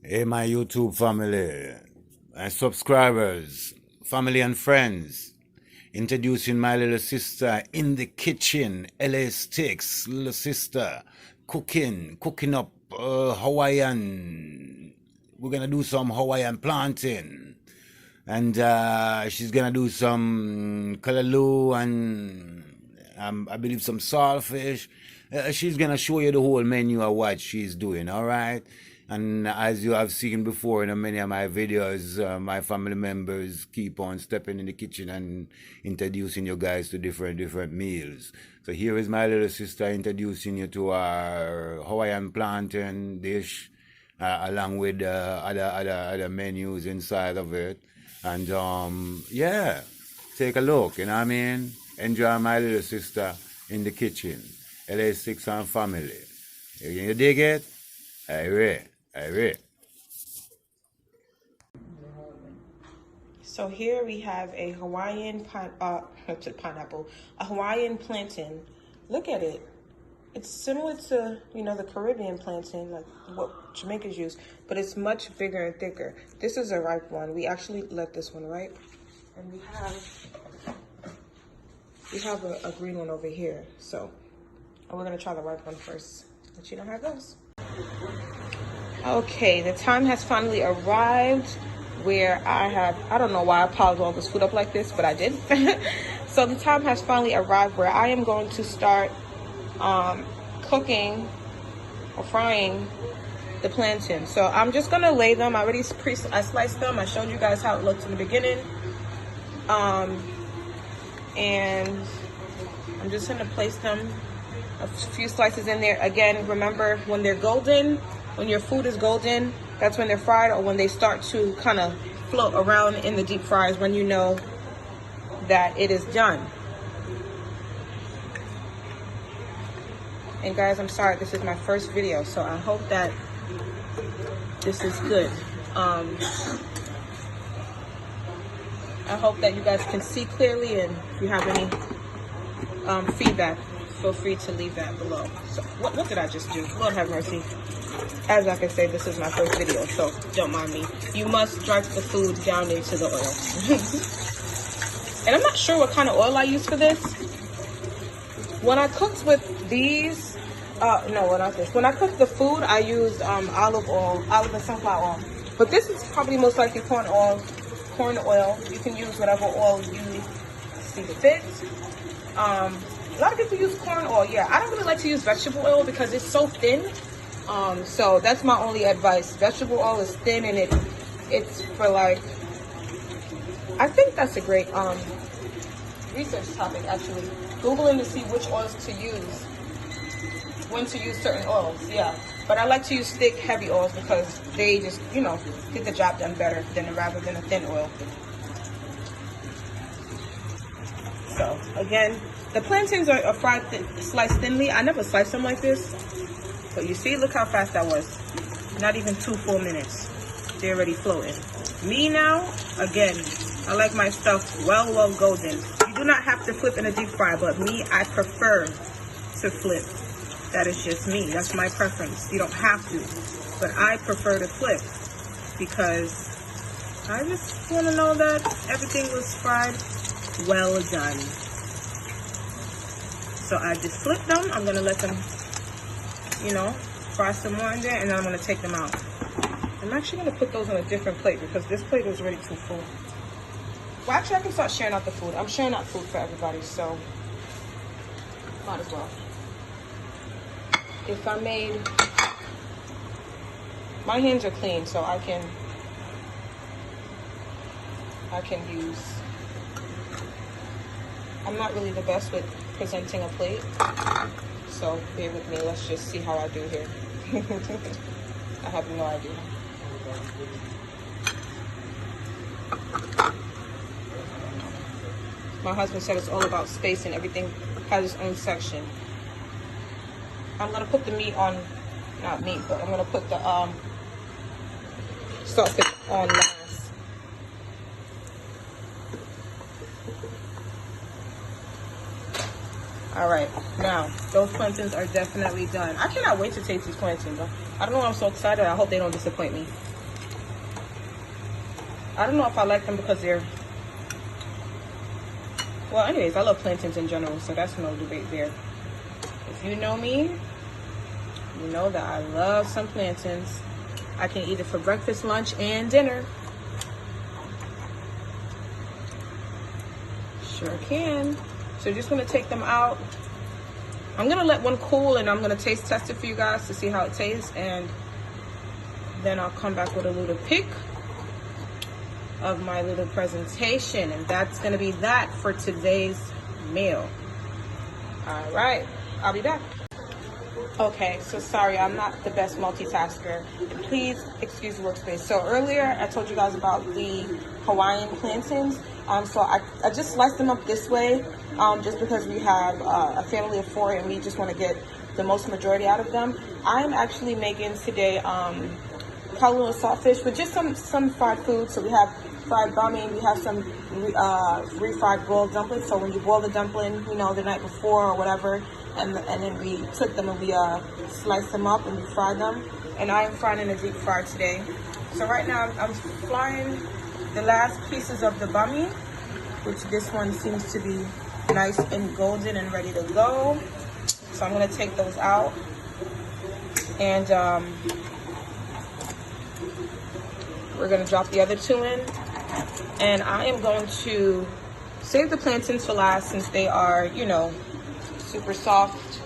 Hey, my YouTube family and subscribers, family and friends. Introducing my little sister in the kitchen, L.A STIXX, little sister, cooking up Hawaiian. We're gonna do some Hawaiian plantain, and she's gonna do some Callaloo and I believe some saltfish. She's gonna show you the whole menu of what she's doing. All right. And as you have seen before in many of my videos, my family members keep on stepping in the kitchen and introducing you guys to different meals. So here is my little sister introducing you to our Hawaiian plantain dish, along with other menus inside of it. And yeah, take a look. You know what I mean? Enjoy my little sister in the kitchen. L.A STIXX and family. You dig it? Alright. So here we have a Hawaiian pineapple, a Hawaiian plantain. Look at it. It's similar to, the Caribbean plantain, like what Jamaicans use, but it's much bigger and thicker. This is a ripe one. We actually let this one ripe, and we have a green one over here. So we're gonna try the ripe one first. Let you know how it goes. Okay, the time has finally arrived where I don't know why I piled all this food up like this, but I did. So the time has finally arrived where I am going to start cooking or frying the plantain. So I'm just gonna lay them. I sliced them. I showed you guys how it looked in the beginning. And I'm just gonna place them, a few slices in there. Again, remember, when they're golden, when your food is golden, that's when they're fried, or when they start to kind of float around in the deep fries, when you know that it is done. And guys, I'm sorry, this is my first video, so I hope that this is good. I hope that you guys can see clearly, and if you have any feedback, feel free to leave that below. So what did I just do? Lord have mercy. As I can say, this is my first video, so don't mind me. You must drop the food down into the oil. And I'm not sure what kind of oil I use for this. When I cooked with these, no, not this. When I cooked the food, I used olive and sunflower oil. But this is probably most likely corn oil. You can use whatever oil you see fit. A lot of people use corn oil. Yeah, I don't really like to use vegetable oil because it's so thin. So that's my only advice. Vegetable oil is thin, and it's for, like, I think that's a great research topic, actually. Googling to see which oils to use, when to use certain oils. Yeah, but I like to use thick, heavy oils because they just, get the job done better rather than a thin oil. So again, the plantains are fried sliced thinly. I never sliced them like this. But you see, look how fast that was. Not even 2 full minutes. They're already floating. Me now, again, I like my stuff well golden. You do not have to flip in a deep fry, but me, I prefer to flip. That is just me. That's my preference. You don't have to. But I prefer to flip because I just want to know that everything was fried well done. So I just flipped them. I'm going to let them, fry some more in there, and then I'm going to take them out. I'm actually going to put those on a different plate because this plate was already too full. Well, actually, I can start sharing out the food. I'm sharing out food for everybody, so might as well. If I made, my hands are clean, so I can use, I'm not really the best with presenting a plate, so bear with me. Let's just see how I do here. I have no idea. My husband said it's all about space and everything has its own section. I'm gonna put the meat on, not meat, but I'm gonna put the saltfish on last. All right, now those plantains are definitely done. I cannot wait to taste these plantains. I don't know why I'm so excited. I hope they don't disappoint me. I don't know if I like them because they're, well, anyways, I love plantains in general, so that's no debate there. If you know me, you know that I love some plantains. I can eat it for breakfast, lunch, and dinner. Sure can. So just gonna take them out. I'm gonna let one cool and I'm gonna taste test it for you guys to see how it tastes, and then I'll come back with a little pic of my little presentation, and that's gonna be that for today's meal. All right, I'll be back. Okay, so sorry, I'm not the best multitasker. Please excuse the workspace. So earlier I told you guys about the Hawaiian plantains. So I just sliced them up this way, just because we have a family of 4 and we just want to get the most majority out of them. I'm actually making today Callaloo and saltfish with just some fried food. So we have fried bammy, we have some refried boiled dumplings. So when you boil the dumpling, you know, the night before or whatever, and then we took them and we sliced them up and we fried them. And I am frying in a deep fry today. So right now I'm frying the last pieces of the bammy, which this one seems to be nice and golden and ready to go. So I'm gonna take those out, and we're gonna drop the other 2 in. And I am going to save the plantains for last since they are, you know, super soft.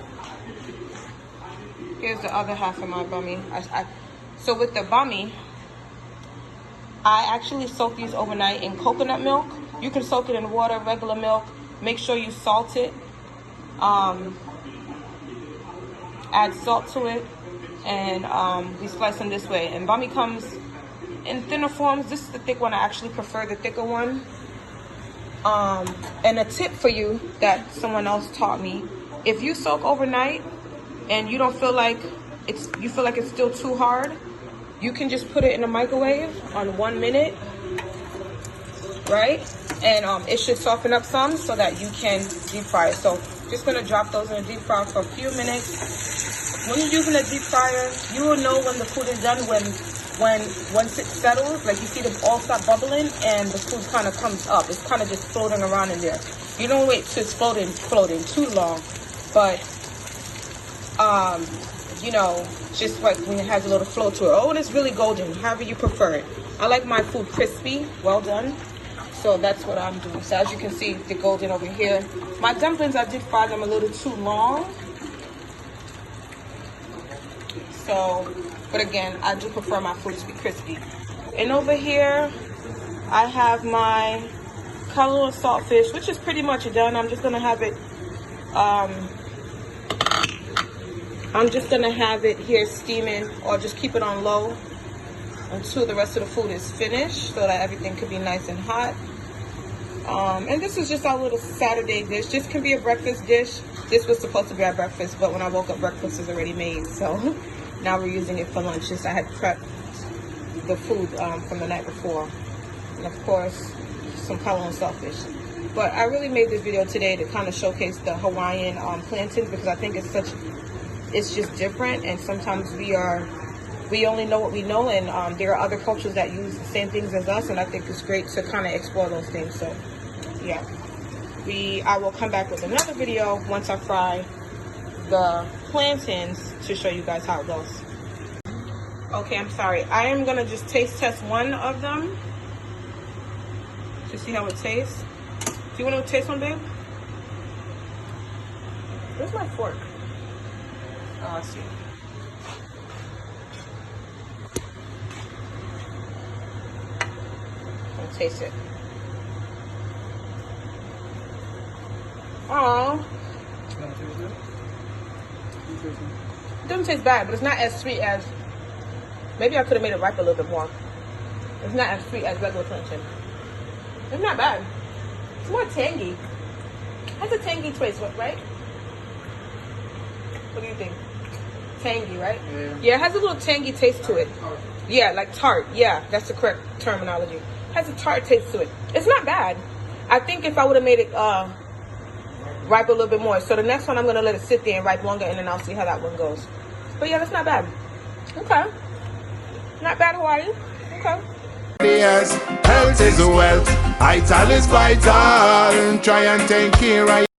Here's the other half of my bammy. So with the bammy, I actually soak these overnight in coconut milk. You can soak it in water, regular milk. Make sure you salt it. Add salt to it, and we slice them this way. And bammy comes in thinner forms. This is the thick one. I actually prefer the thicker one. And a tip for you that someone else taught me: if you soak overnight and you don't feel like you feel like it's still too hard, you can just put it in the microwave on 1 minute, right? And it should soften up some so that you can deep fry it. So just gonna drop those in a deep fryer for a few minutes. When you're using a deep fryer, you will know when the food is done once it settles. Like you see them all start bubbling and the food kind of comes up. It's kind of just floating around in there. You don't wait till it's floating too long, but you know, just like when it has a little flow to it. Oh, and it's really golden, however you prefer it. I like my food crispy, well done. So that's what I'm doing. So as you can see, the golden over here. My dumplings, I did fry them a little too long. So, but again, I do prefer my food to be crispy. And over here, I have my Callaloo and saltfish, which is pretty much done. I'm just gonna have it here steaming, or just keep it on low until the rest of the food is finished, so that everything could be nice and hot. And this is just our little Saturday dish. This can be a breakfast dish. This was supposed to be our breakfast, but when I woke up, breakfast is already made. So now we're using it for lunch. Just I had prepped the food from the night before. And of course, some Callaloo and saltfish. But I really made this video today to kind of showcase the Hawaiian plantains, because I think it's just different, and sometimes we only know what we know, and there are other cultures that use the same things as us, and I think it's great to kind of explore those things. So yeah, I will come back with another video once I fry the plantains to show you guys how it goes. Okay, I'm sorry, I am gonna just taste test one of them to see how it tastes. Do you want to taste one, babe? Where's my fork? Oh, I see. I'll taste it. Oh. It doesn't taste bad, but it's not as sweet as. Maybe I could have made it ripe a little bit more. It's not as sweet as regular plantain. It's not bad. It's more tangy. It has a tangy taste, right? What do you think? Tangy, right? Yeah, it has a little tangy taste to it. Yeah, like tart. Yeah, that's the correct terminology. It has a tart taste to it. It's not bad. I think if I would have made it ripe a little bit more. So the next one, I'm going to let it sit there and ripe longer, and then I'll see how that one goes. But yeah, that's not bad. Okay. Not bad, Hawaii. Okay. nobody else. Health is wealth, vital is vital. Try and take care of